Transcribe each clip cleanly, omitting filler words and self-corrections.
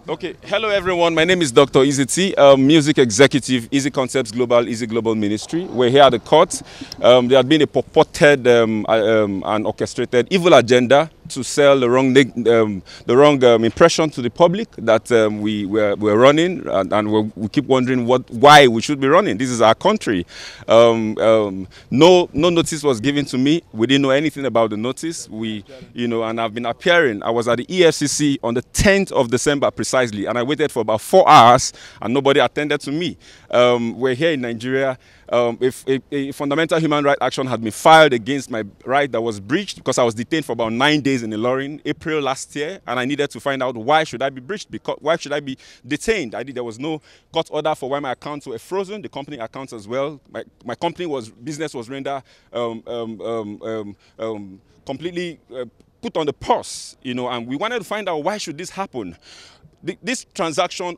Okay, hello everyone. My name is Dr. EeZee, music executive, EeZee Concepts Global, EeZee Global Ministry. We're here at the court. There had been a purported and orchestrated evil agenda to sell the wrong impression to the public that we're running, and we keep wondering why we should be running. This is our country. No notice was given to me. We didn't know anything about the notice. And I've been appearing. I was at the EFCC on the 10th of December precisely, and I waited for about 4 hours, and nobody attended to me. We're here in Nigeria. If a fundamental human rights action had been filed against my right that was breached because I was detained for about 9 days in Ilorin, April last year, and I needed to find out why should I be breached, why should I be detained. There was no court order for why my accounts were frozen, the company accounts as well. My company business was rendered completely put on the pause, and we wanted to find out why should this happen. This transaction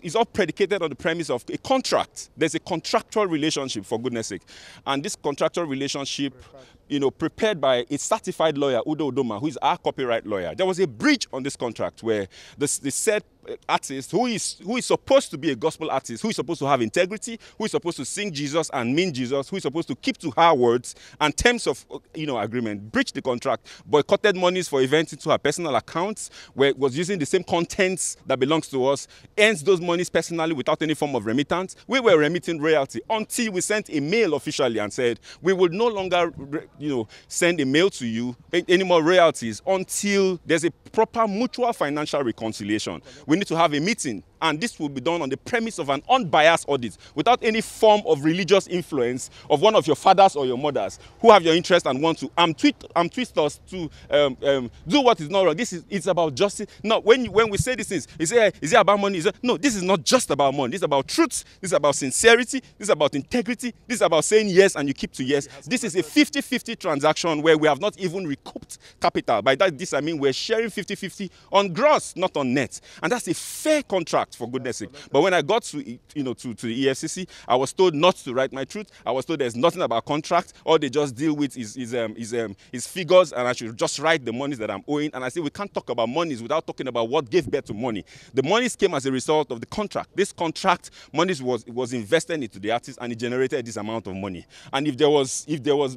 is all predicated on the premise of a contract. There's a contractual relationship, for goodness sake. And this contractual relationship, prepared by a certified lawyer, Udo Udoma, who is our copyright lawyer. There was a breach on this contract where the said artist, who is supposed to be a gospel artist, who is supposed to have integrity, who is supposed to sing Jesus and mean Jesus, who is supposed to keep to her words and terms of agreement, breached the contract, boycotted monies for events into her personal accounts, where it was using the same contents that belongs to us, earns those monies personally without any form of remittance. We were remitting royalty until we sent a mail officially and said we would no longer send a mail to you any more royalties until there's a proper mutual financial reconciliation. We need to have a meeting, and this will be done on the premise of an unbiased audit without any form of religious influence of one of your fathers or your mothers who have your interest and want to twist us to do what is not wrong. It's about justice. Now, when we say these things, is it about money? No, this is not just about money. This is about truth. This is about sincerity. This is about integrity. This is about saying yes and you keep to yes. This is a 50-50 transaction where we have not even recouped capital. By that, I mean we're sharing 50-50 on gross, not on net. And that's a fair contract, for goodness sake. But when I got to the EFCC, I was told not to write my truth. I was told there's nothing about contract. All they just deal with is figures, and I should just write the monies that I'm owing. And I said we can't talk about monies without talking about what gave birth to money. The monies came as a result of the contract. This contract, monies was invested into the artist, and it generated this amount of money. And if there was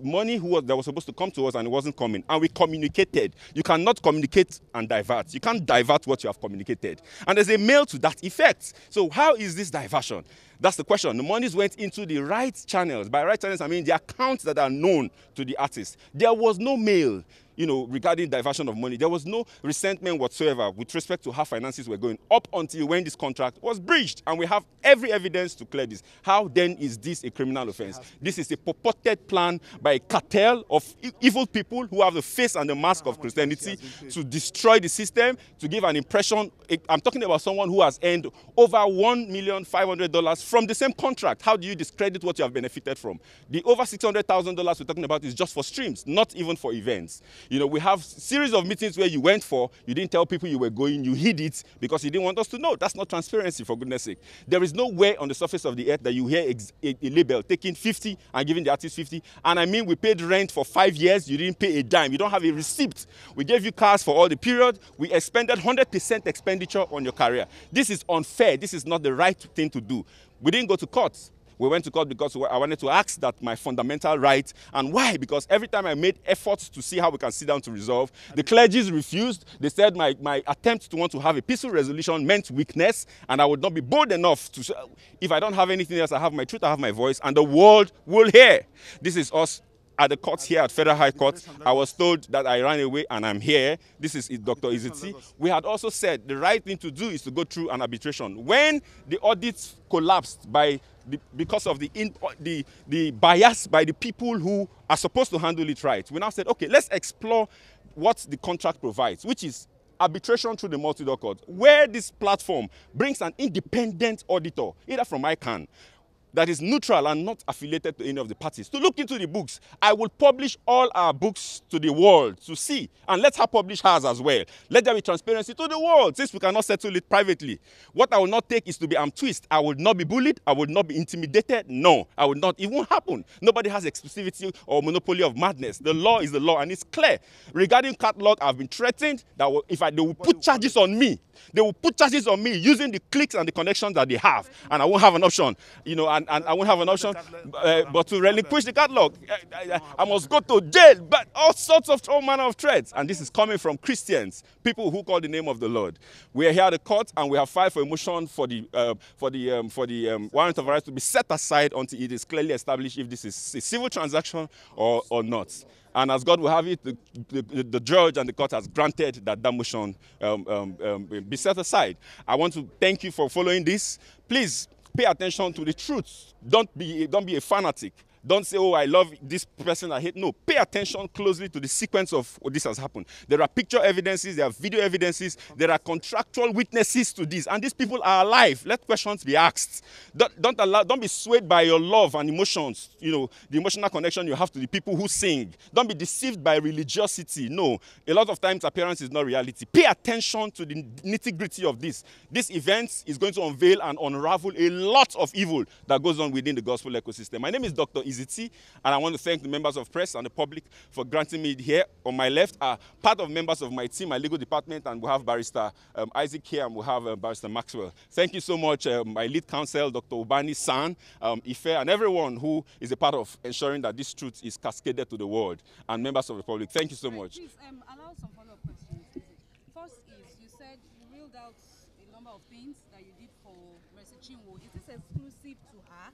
money that was supposed to come to us and it wasn't coming, and we communicated, you cannot communicate and divert. You can't divert what you have communicated. And there's a mail to that effect. So how is this diversion? That's the question. The monies went into the right channels. By right channels, I mean the accounts that are known to the artist. There was no mail, regarding diversion of money. There was no resentment whatsoever with respect to how finances were going up until when this contract was breached. And we have every evidence to clear this. How then is this a criminal offense? This is a purported plan by a cartel of evil people who have the face and the mask of Christianity to destroy the system, to give an impression. I'm talking about someone who has earned over $1,500,000 from the same contract. How do you discredit what you have benefited from? The over $600,000 we're talking about is just for streams, not even for events. We have series of meetings where you went for, you didn't tell people you were going, you hid it because you didn't want us to know. That's not transparency, for goodness sake. There is nowhere on the surface of the earth that you hear a label taking 50 and giving the artist 50. And I mean, we paid rent for 5 years, you didn't pay a dime. You don't have a receipt. We gave you cars for all the period. We expended 100% expenditure on your career. This is unfair. This is not the right thing to do. We didn't go to court. We went to court because I wanted to ask that my fundamental right. And why? Because every time I made efforts to see how we can sit down to resolve, the clergies refused. They said my attempt to want to have a peaceful resolution meant weakness, and I would not be bold enough to say, if I don't have anything else, I have my truth, I have my voice, and the world will hear. This is us at the courts here at Federal High Court. I was told that I ran away and I'm here. This is Dr. EeZee. We had also said the right thing to do is to go through an arbitration. When the audits collapsed because of the bias by the people who are supposed to handle it right, we now said, okay, let's explore what the contract provides, which is arbitration through the multi-door court, where this platform brings an independent auditor, either from ICANN, that is neutral and not affiliated to any of the parties, to look into the books. I will publish all our books to the world to see, and let her publish hers as well. Let there be transparency to the world, since we cannot settle it privately. What I will not take is to be twist. I will not be bullied. I will not be intimidated. No, I will not. It won't happen. Nobody has exclusivity or monopoly of madness. The law is the law, and it's clear. Regarding catalog, I've been threatened that if they will put charges on me, They will put charges on me using the clicks and the connections that they have, and I won't have an option, and I won't have an option but to relinquish the catalog. I must go to jail, but all sorts of all manner of threats, and this is coming from Christians, people who call the name of the Lord. We are here at the court, and we have filed for a motion for the warrant of arrest to be set aside until it is clearly established if this is a civil transaction or not. And as God will have it, the judge and the court has granted that motion be set aside. I want to thank you for following this. Please pay attention to the truth. Don't be a fanatic. Don't say, oh, I love this person, I hate. No, pay attention closely to the sequence of what this has happened. There are picture evidences, there are video evidences, there are contractual witnesses to this, and these people are alive. Let questions be asked. Don't be swayed by your love and emotions, the emotional connection you have to the people who sing. Don't be deceived by religiosity. No, a lot of times appearance is not reality. Pay attention to the nitty-gritty of this. This event is going to unveil and unravel a lot of evil that goes on within the gospel ecosystem. My name is Dr. EeZee, and I want to thank the members of press and the public for granting me here. On my left are part of members of my team, my legal department, and we have Barrister Isaac here, and we have Barrister Maxwell. Thank you so much, my lead counsel, Dr. Ubani San, Ife, and everyone who is a part of ensuring that this truth is cascaded to the world, and members of the public. Thank you so much. Please allow some follow-up questions. First is, you said you reeled out a number of things that you did for Mercy Chinwo. Is this exclusive to her?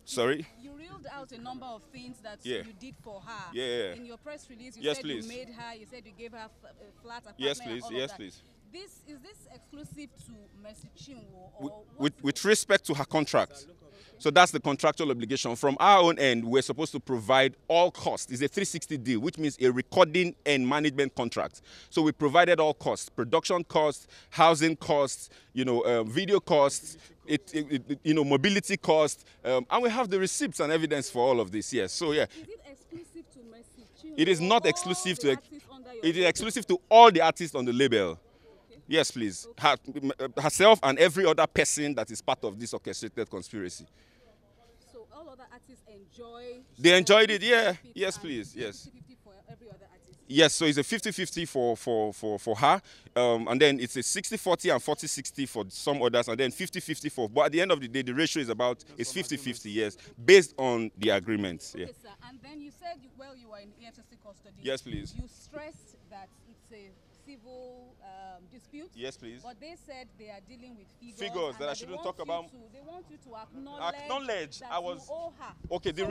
Sorry? You reeled out a number of things that you did for her. Yeah. In your press release, you said please. You made her, you said you gave her a flat apartment. Yes, please. Yes, please. Is this exclusive to Mercy Chinwo? Or with respect to her contract. So that's the contractual obligation. From our own end, we're supposed to provide all costs. It's a 360 deal, which means a recording and management contract. So we provided all costs, production costs, housing costs, video costs, mobility costs, and we have the receipts and evidence for all of this. Yes. So yeah. Is it exclusive to Mercy Chinwo? It is not exclusive to. It is exclusive to all the artists on the label. Yes, please. Okay. Herself and every other person that is part of this orchestrated conspiracy. So all other artists enjoy... They enjoyed it, yeah. Yes, please, yes. 50-50 for every other artist? Yes, so it's a 50-50 for her. And then it's a 60-40 and 40-60 for some others. And then 50-50 for... But at the end of the day, the ratio is about... It's 50-50, yes. Based on the agreements, yeah. Okay, sir. And then you said, you were in EFCC custody. Yes, please. You stressed that it's a civil dispute. Yes, please. But they said they are dealing with figures. Figures that I shouldn't talk about. They want you to acknowledge that you owe her. Okay, So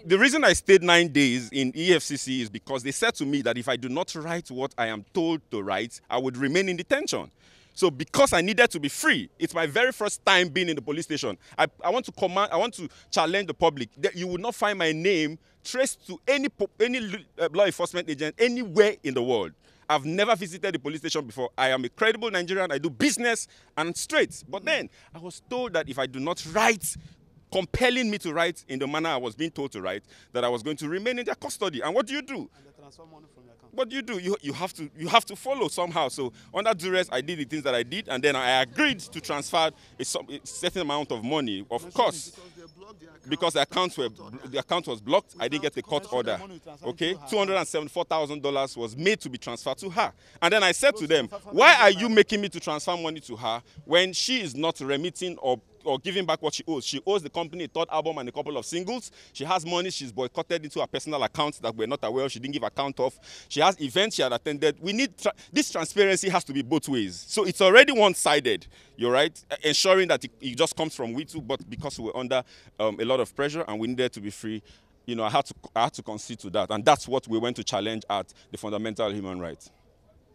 the reason I stayed 9 days in EFCC is because they said to me that if I do not write what I am told to write, I would remain in detention. So because I needed to be free, it's my very first time being in the police station. I want to challenge the public that you will not find my name traced to any law enforcement agent anywhere in the world. I've never visited the police station before. I am a credible Nigerian. I do business and straight. But then I was told that if I do not write, compelling me to write in the manner I was being told to write, that I was going to remain in their custody. And what do you do? And they transfer money from your account. What do you do? You have to follow somehow. So under duress, I did the things that I did, and then I agreed to transfer a certain amount of money, of course. Because the account was blocked, I didn't get the court order. Okay, $274,000 was made to be transferred to her. And then I said to them, why are you making me to transfer money to her when she is not remitting or giving back what she owes? She owes the company a third album and a couple of singles. She has money she's boycotted into her personal accounts that we're not aware of. She didn't give account of. She has events she had attended. We need this transparency has to be both ways. So it's already one-sided. You're right, ensuring that it just comes from we too, but because we were under a lot of pressure and we needed to be free, I had to concede to that, and that's what we went to challenge at the fundamental human rights.